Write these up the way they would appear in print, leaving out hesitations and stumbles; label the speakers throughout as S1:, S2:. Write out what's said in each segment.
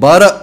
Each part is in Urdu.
S1: 12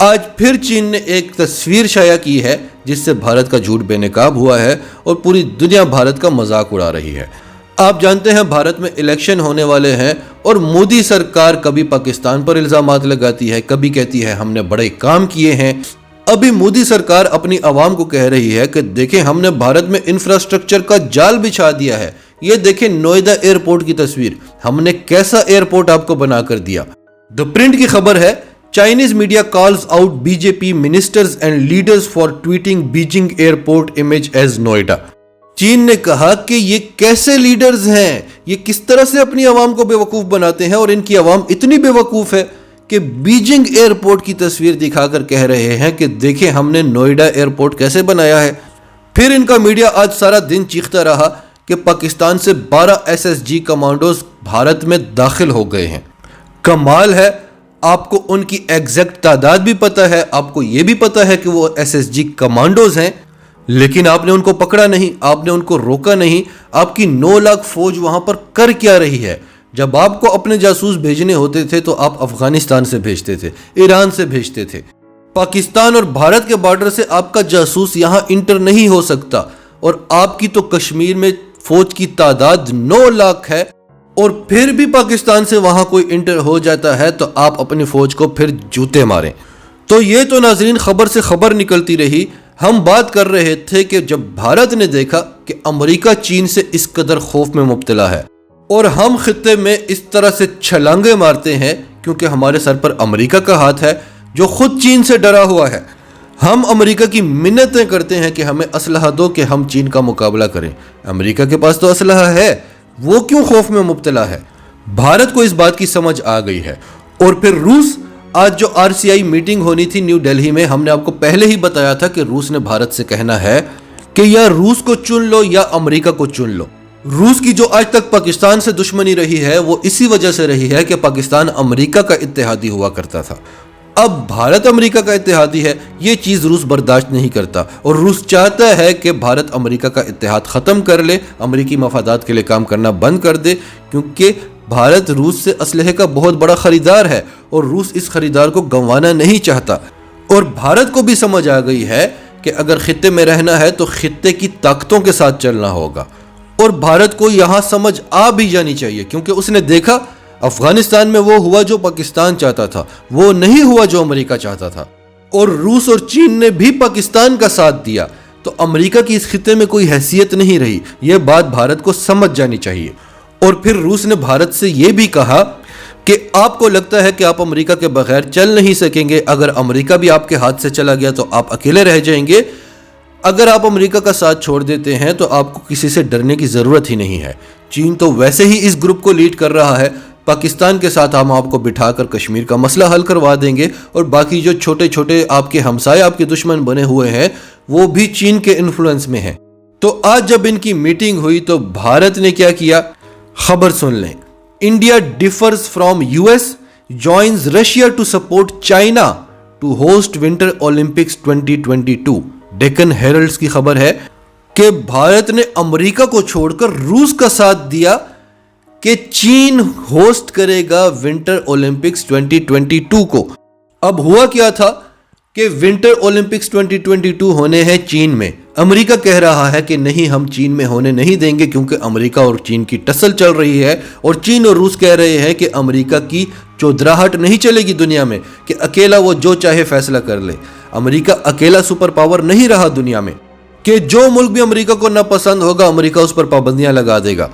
S1: آج پھر چین نے ایک تصویر شائع کی ہے جس سے بھارت کا جھوٹ بے نقاب ہوا ہے اور پوری دنیا بھارت کا مذاق اڑا رہی ہے۔ آپ جانتے ہیں بھارت میں الیکشن ہونے والے ہیں اور مودی سرکار کبھی پاکستان پر الزامات لگاتی ہے، کبھی کہتی ہے ہم نے بڑے کام کیے ہیں۔ ابھی مودی سرکار اپنی عوام کو کہہ رہی ہے کہ دیکھیں ہم نے بھارت میں انفراسٹرکچر کا جال بچھا دیا ہے، یہ دیکھیں نوئیڈا ایئرپورٹ کی تصویر، ہم نے کیسا ایئرپورٹ آپ کو بنا کر دیا۔ دی پرنٹ کی خبر ہے Chinese media calls out B J P ministers and leaders for tweeting Beijing airport image as Noida. چین نے کہا کہ یہ کیسے لیڈرز ہیں، یہ کس طرح سے اپنی عوام کو بیوقوف بناتے ہیں، اور ان کی عوام اتنی بیوقوف ہے کہ بیجنگ ایئرپورٹ کی تصویر دکھا کر کہہ رہے ہیں کہ دیکھیں ہم نے نوئیڈا ایئرپورٹ کیسے بنایا ہے۔ پھر ان کا میڈیا آج سارا دن چیختا رہا کہ پاکستان سے 12 SSG کمانڈوز بھارت میں داخل ہو گئے ہیں۔ کمال ہے، آپ کو ان کی ایگزیکٹ تعداد بھی پتہ ہے، آپ کو یہ بھی پتہ ہے کہ وہ SSG کمانڈوز ہیں، لیکن آپ نے ان کو پکڑا نہیں، آپ نے ان کو روکا نہیں۔ آپ کی 9 لاکھ فوج وہاں پر کر کیا رہی ہے؟ جب آپ کو اپنے جاسوس بھیجنے ہوتے تھے تو آپ افغانستان سے بھیجتے تھے، ایران سے بھیجتے تھے۔ پاکستان اور بھارت کے بارڈر سے آپ کا جاسوس یہاں انٹر نہیں ہو سکتا، اور آپ کی تو کشمیر میں فوج کی تعداد 9 لاکھ ہے، اور پھر بھی پاکستان سے وہاں کوئی انٹر ہو جاتا ہے تو آپ اپنی فوج کو پھر جوتے ماریں۔ تو یہ تو ناظرین خبر سے خبر نکلتی رہی۔ ہم بات کر رہے تھے کہ جب بھارت نے دیکھا کہ امریکہ چین سے اس قدر خوف میں مبتلا ہے اور ہم خطے میں اس طرح سے چھلانگے مارتے ہیں کیونکہ ہمارے سر پر امریکہ کا ہاتھ ہے جو خود چین سے ڈرا ہوا ہے، ہم امریکہ کی منتیں کرتے ہیں کہ ہمیں اسلحہ دو کہ ہم چین کا مقابلہ کریں۔ امریکہ کے پاس تو اسلحہ ہے، وہ کیوں خوف میں مبتلا ہے؟ بھارت کو اس بات کی سمجھ آ گئی ہے۔ اور پھر روس، آج جو RCI میٹنگ ہونی تھی نیو دہلی میں، ہم نے آپ کو پہلے ہی بتایا تھا کہ روس نے بھارت سے کہنا ہے کہ یا روس کو چن لو یا امریکہ کو چن لو۔ روس کی جو آج تک پاکستان سے دشمنی رہی ہے وہ اسی وجہ سے رہی ہے کہ پاکستان امریکہ کا اتحادی ہوا کرتا تھا۔ اب بھارت امریکہ کا اتحادی ہے، یہ چیز روس برداشت نہیں کرتا، اور روس چاہتا ہے کہ بھارت امریکہ کا اتحاد ختم کر لے، امریکی مفادات کے لیے کام کرنا بند کر دے، کیونکہ بھارت روس سے اسلحے کا بہت بڑا خریدار ہے اور روس اس خریدار کو گنوانا نہیں چاہتا۔ اور بھارت کو بھی سمجھ آ گئی ہے کہ اگر خطے میں رہنا ہے تو خطے کی طاقتوں کے ساتھ چلنا ہوگا، اور بھارت کو یہاں سمجھ آ بھی جانی چاہیے کیونکہ اس نے دیکھا افغانستان میں وہ ہوا جو پاکستان چاہتا تھا، وہ نہیں ہوا جو امریکہ چاہتا تھا، اور روس اور چین نے بھی پاکستان کا ساتھ دیا، تو امریکہ کی اس خطے میں کوئی حیثیت نہیں رہی۔ یہ بات بھارت کو سمجھ جانی چاہیے۔ اور پھر روس نے بھارت سے یہ بھی کہا کہ آپ کو لگتا ہے کہ آپ امریکہ کے بغیر چل نہیں سکیں گے، اگر امریکہ بھی آپ کے ہاتھ سے چلا گیا تو آپ اکیلے رہ جائیں گے، اگر آپ امریکہ کا ساتھ چھوڑ دیتے ہیں تو آپ کو کسی سے ڈرنے کی ضرورت ہی نہیں ہے۔ چین تو ویسے ہی اس گروپ کو لیڈ کر رہا ہے، پاکستان کے ساتھ ہم آپ کو بٹھا کر کشمیر کا مسئلہ حل کروا دیں گے، اور باقی جو چھوٹے چھوٹے آپ کے ہمسائے آپ کے دشمن بنے ہوئے ہیں وہ بھی چین کے انفلوئنس میں ہیں۔ تو آج جب ان کی میٹنگ ہوئی تو بھارت نے کیا کیا، خبر سن لیں۔ India differs from US joins Russia to support China to host winter Olympics 2022۔ Deccan Herald's کی خبر ہے کہ بھارت نے امریکہ کو چھوڑ کر روس کا ساتھ دیا کہ چین ہوسٹ کرے گا ونٹر اولمپکس 2022 کو۔ اب ہوا کیا تھا کہ ونٹر اولمپکس 2022 ہونے ہیں چین میں، امریکہ کہہ رہا ہے کہ نہیں ہم چین میں ہونے نہیں دیں گے کیونکہ امریکہ اور چین کی ٹسل چل رہی ہے، اور چین اور روس کہہ رہے ہیں کہ امریکہ کی چودراہٹ نہیں چلے گی دنیا میں کہ اکیلا وہ جو چاہے فیصلہ کر لے۔ امریکہ اکیلا سپر پاور نہیں رہا دنیا میں کہ جو ملک بھی امریکہ کو ناپسند ہوگا امریکہ اس پر پابندیاں لگا دے گا۔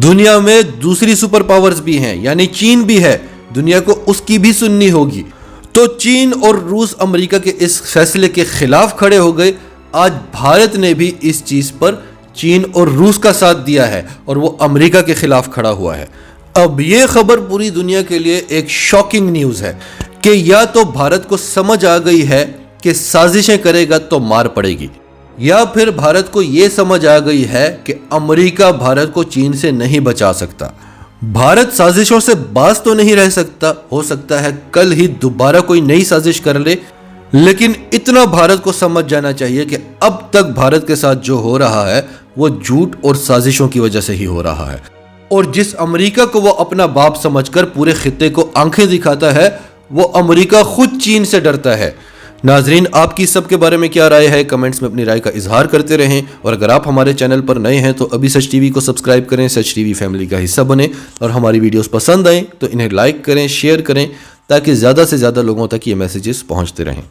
S1: دنیا میں دوسری سپر پاورز بھی ہیں، یعنی چین بھی ہے، دنیا کو اس کی بھی سننی ہوگی۔ تو چین اور روس امریکہ کے اس فیصلے کے خلاف کھڑے ہو گئے۔ آج بھارت نے بھی اس چیز پر چین اور روس کا ساتھ دیا ہے اور وہ امریکہ کے خلاف کھڑا ہوا ہے۔ اب یہ خبر پوری دنیا کے لیے ایک شاکنگ نیوز ہے کہ یا تو بھارت کو سمجھ آ گئی ہے کہ سازشیں کرے گا تو مار پڑے گی، یا پھر بھارت کو یہ سمجھ آ گئی ہے کہ امریکہ بھارت کو چین سے نہیں بچا سکتا۔ بھارت سازشوں سے باز تو نہیں رہ سکتا، ہو سکتا ہے کل ہی دوبارہ کوئی نئی سازش کر لے، لیکن اتنا بھارت کو سمجھ جانا چاہیے کہ اب تک بھارت کے ساتھ جو ہو رہا ہے وہ جھوٹ اور سازشوں کی وجہ سے ہی ہو رہا ہے، اور جس امریکہ کو وہ اپنا باپ سمجھ کر پورے خطے کو آنکھیں دکھاتا ہے وہ امریکہ خود چین سے ڈرتا ہے۔ ناظرین آپ کی سب کے بارے میں کیا رائے ہے کمنٹس میں اپنی رائے کا اظہار کرتے رہیں اور اگر آپ ہمارے چینل پر نئے ہیں تو ابھی سچ ٹی وی کو سبسکرائب کریں سچ ٹی وی فیملی کا حصہ بنیں اور ہماری ویڈیوز پسند آئیں تو انہیں لائک کریں شیئر کریں تاکہ زیادہ سے زیادہ لوگوں تک یہ میسیجز پہنچتے رہیں